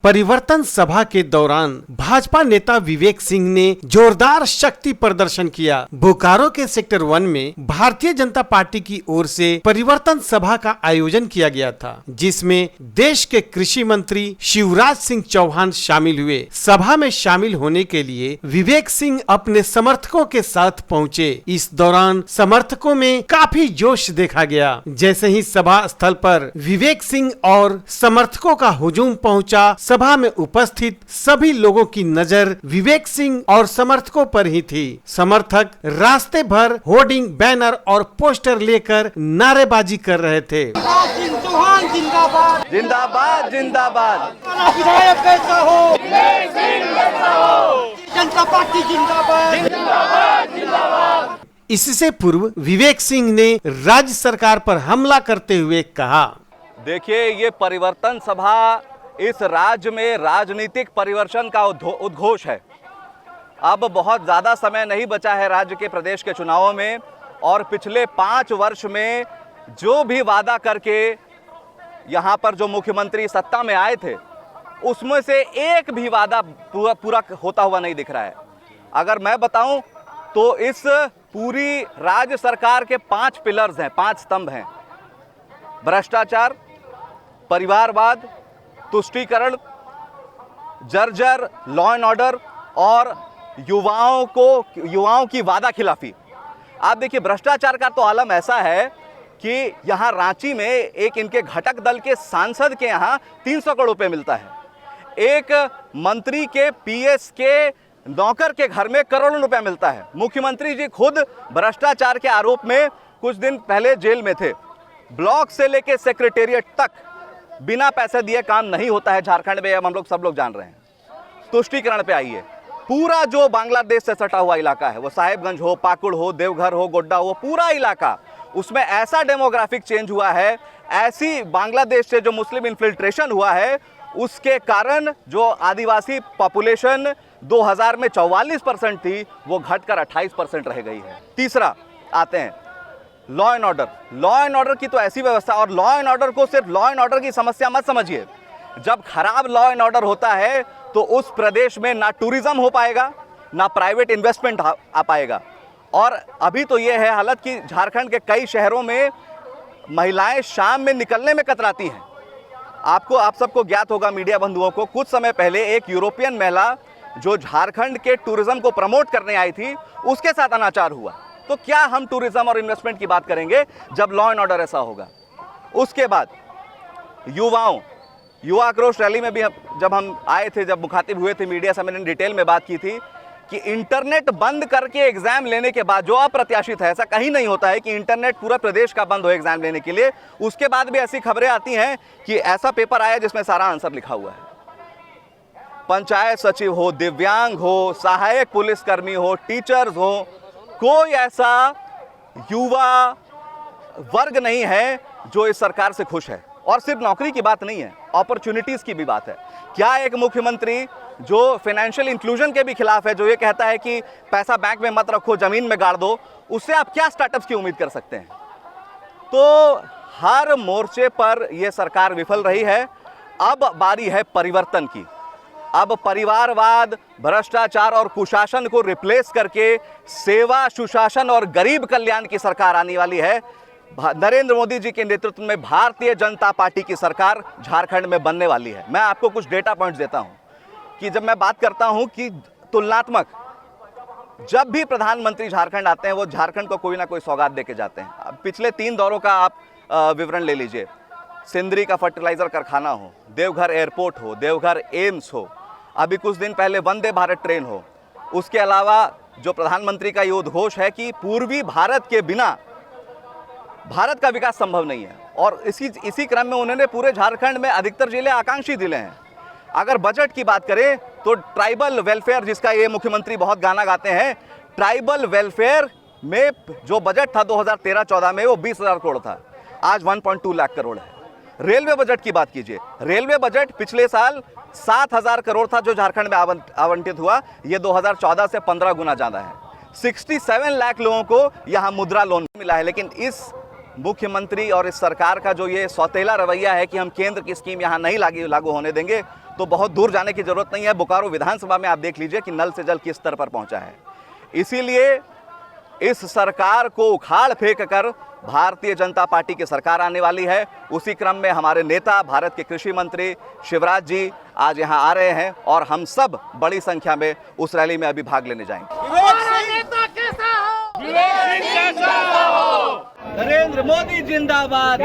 परिवर्तन सभा के दौरान भाजपा नेता विवेक सिंह ने जोरदार शक्ति प्रदर्शन किया। बोकारो के सेक्टर 1 में भारतीय जनता पार्टी की ओर से परिवर्तन सभा का आयोजन किया गया था, जिसमें देश के कृषि मंत्री शिवराज सिंह चौहान शामिल हुए। सभा में शामिल होने के लिए विवेक सिंह अपने समर्थकों के साथ पहुंचे। इस दौरान समर्थकों में काफी जोश देखा गया। जैसे ही सभा स्थल पर विवेक सिंह और समर्थकों का हुजूम पहुंचा, सभा में उपस्थित सभी लोगों की नजर विवेक सिंह और समर्थकों पर ही थी। समर्थक रास्ते भर होर्डिंग, बैनर और पोस्टर लेकर नारेबाजी कर रहे थे। चौहान जिंदाबाद, जिंदाबाद जिंदाबाद, विधायक कैसा हो, जनता पार्टी जिंदाबाद, जिंदाबाद जिंदाबाद। इससे पूर्व विवेक सिंह ने राज्य सरकार पर हमला करते हुए कहा, देखिए, ये परिवर्तन सभा इस राज्य में राजनीतिक परिवर्तन का उद्घोष है। अब बहुत ज़्यादा समय नहीं बचा है राज्य के, प्रदेश के चुनावों में, और पिछले 5 वर्ष में जो भी वादा करके यहाँ पर जो मुख्यमंत्री सत्ता में आए थे, उसमें से एक भी वादा पूरा होता हुआ नहीं दिख रहा है। अगर मैं बताऊं तो इस पूरी राज्य सरकार के 5 पिलर्स हैं, 5 स्तंभ हैं: भ्रष्टाचार, परिवारवाद, तुष्टीकरण, जर्जर लॉ एंड ऑर्डर और युवाओं की वादा खिलाफी। आप देखिए, भ्रष्टाचार का तो आलम ऐसा है कि यहाँ रांची में एक इनके घटक दल के सांसद के यहाँ 300 करोड़ रुपए मिलता है। एक मंत्री के पीएस के नौकर के घर में करोड़ों रुपए मिलता है। मुख्यमंत्री जी खुद भ्रष्टाचार के आरोप में कुछ दिन पहले जेल में थे। ब्लॉक से लेकर सेक्रेटेरिएट तक बिना पैसे दिए काम नहीं होता है झारखंड में, अब हम लोग सब लोग जान रहे हैं। तुष्टीकरण पे आइए, पूरा जो बांग्लादेश से सटा हुआ इलाका है, वो साहेबगंज हो, पाकुड़ हो, देवघर हो, गोड्डा हो, पूरा इलाका, उसमें ऐसा डेमोग्राफिक चेंज हुआ है, ऐसी बांग्लादेश से जो मुस्लिम इन्फिल्ट्रेशन हुआ है, उसके कारण जो आदिवासी पॉपुलेशन 2000 में 44% थी, वो घटकर 28% रह गई है। तीसरा आते हैं law and order. Law and order की तो ऐसी व्यवस्था, और लॉ एंड ऑर्डर को सिर्फ लॉ एंड ऑर्डर की समस्या मत समझिए। जब खराब लॉ एंड ऑर्डर होता है तो उस प्रदेश में ना टूरिज्म हो पाएगा, ना प्राइवेट इन्वेस्टमेंट आ पाएगा। और अभी तो ये है हालत कि झारखंड के कई शहरों में महिलाएं शाम में निकलने में कतराती हैं। आप सबको ज्ञात होगा, मीडिया बंधुओं को, कुछ समय पहले एक यूरोपियन महिला जो झारखंड के टूरिज्म को प्रमोट करने आई थी, उसके साथ अनाचार हुआ। तो क्या हम टूरिज्म और इन्वेस्टमेंट की बात करेंगे जब लॉ एंड ऑर्डर ऐसा होगा? उसके बाद युवा आक्रोश रैली में भी जब हम आए थे, जब मुखातिब हुए थे मीडिया से, मैंने डिटेल में बात की थी कि इंटरनेट बंद करके एग्जाम लेने के बाद, जो अप्रत्याशित है, ऐसा कहीं नहीं होता है कि इंटरनेट पूरा प्रदेश का बंद हो एग्जाम लेने के लिए, उसके बाद भी ऐसी खबरें आती हैं कि ऐसा पेपर आया जिसमें सारा आंसर लिखा हुआ है। पंचायत सचिव हो, दिव्यांग हो, सहायक पुलिसकर्मी हो, टीचर्स हो, कोई ऐसा युवा वर्ग नहीं है जो इस सरकार से खुश है। और सिर्फ नौकरी की बात नहीं है, अपॉर्चुनिटीज की भी बात है। क्या एक मुख्यमंत्री जो फाइनेंशियल इंक्लूजन के भी खिलाफ है, जो ये कहता है कि पैसा बैंक में मत रखो, जमीन में गाड़ दो, उससे आप क्या स्टार्टअप्स की उम्मीद कर सकते हैं? तो हर मोर्चे पर यह सरकार विफल रही है। अब बारी है परिवर्तन की। अब परिवारवाद, भ्रष्टाचार और कुशासन को रिप्लेस करके सेवा, सुशासन और गरीब कल्याण की सरकार आने वाली है। नरेंद्र मोदी जी के नेतृत्व में भारतीय जनता पार्टी की सरकार झारखंड में बनने वाली है। मैं आपको कुछ डेटा पॉइंट्स देता हूं कि जब मैं बात करता हूं कि तुलनात्मक, जब भी प्रधानमंत्री झारखंड आते हैं, वो झारखंड को कोई ना कोई सौगात देके जाते हैं। पिछले 3 दौरों का आप विवरण ले लीजिए। सिंदरी का फर्टिलाइजर कारखाना हो, देवघर एयरपोर्ट हो, देवघर एम्स हो, अभी कुछ दिन पहले वंदे भारत ट्रेन हो। उसके अलावा जो प्रधानमंत्री का ये उद्घोष है कि पूर्वी भारत के बिना भारत का विकास संभव नहीं है, और इसी क्रम में उन्होंने पूरे झारखंड में अधिकतर जिले आकांक्षी जिले हैं। अगर बजट की बात करें तो ट्राइबल वेलफेयर, जिसका ये मुख्यमंत्री बहुत गाना गाते हैं, ट्राइबल वेलफेयर में जो बजट था 2013-14 में, वो 20,000 करोड़ था, आज 1.2 लाख करोड़ है। रेलवे बजट की बात कीजिए, रेलवे बजट पिछले साल 7,000 करोड़ था जो झारखंड में आवंटित हुआ, ये 2014 से 15 गुना ज़्यादा है। 67 लाख लोगों को यहाँ मुद्रा लोन मिला है। लेकिन इस मुख्यमंत्री और इस सरकार का जो ये सौतेला रवैया है कि हम केंद्र की स्कीम यहाँ नहीं लागू होने देंगे, तो बहुत दूर जाने की जरूरत नहीं है। बोकारो विधानसभा में आप देख लीजिए कि नल से जल किस स्तर पर पहुंचा है। इसीलिए इस सरकार को उखाड़ फेंक कर भारतीय जनता पार्टी की सरकार आने वाली है। उसी क्रम में हमारे नेता भारत के कृषि मंत्री शिवराज जी आज यहां आ रहे हैं और हम सब बड़ी संख्या में उस रैली में अभी भाग लेने जाएंगे। नरेंद्र मोदी जिंदाबाद।